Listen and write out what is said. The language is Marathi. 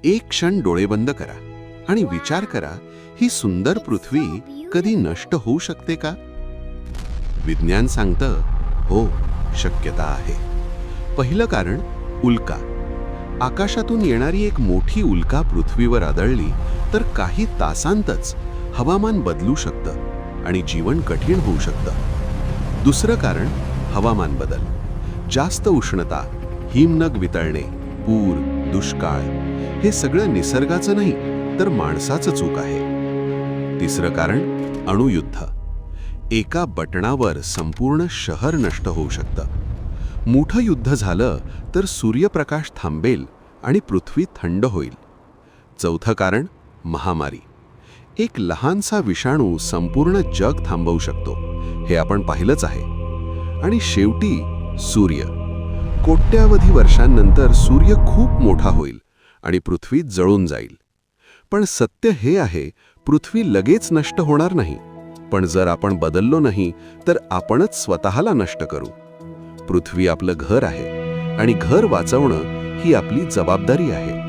एक क्षण डोळे बंद करा आणि विचार करा, ही सुंदर पृथ्वी कधी नष्ट होऊ शकते का? विज्ञान सांगतं, हो, शक्यता आहे. पहिलं कारण, उल्का. आकाशातून येणारी एक मोठी उल्का पृथ्वीवर आदळली तर काही तासांतच हवामान बदलू शकतं आणि जीवन कठीण होऊ शकतं. दुसरं कारण, हवामान बदल. जास्त उष्णता, हिमनग वितळणे, पूर, दुष्काळ हे सगळं निसर्गाचं नाही तर माणसाचं चूक आहे. तिसरं कारण, अणुयुद्ध. एका बटणावर संपूर्ण शहर नष्ट होऊ शकतं. मोठं युद्ध झालं तर सूर्यप्रकाश थांबेल आणि पृथ्वी थंड होईल. चौथं कारण, महामारी. एक लहानसा विषाणू संपूर्ण जग थांबवू शकतो, हे आपण पाहिलंच आहे. आणि शेवटी सूर्य. कोट्यावधी वर्षांनंतर सूर्य खूप मोठा होईल आणि पृथ्वी जळून जाईल. पण सत्य हे आहे, पृथ्वी लगेच नष्ट होणार नाही. पण जर आपण बदललो नाही तर आपणच स्वतःला नष्ट करू. पृथ्वी आपलं घर आहे आणि घर वाचवणं ही आपली जबाबदारी आहे.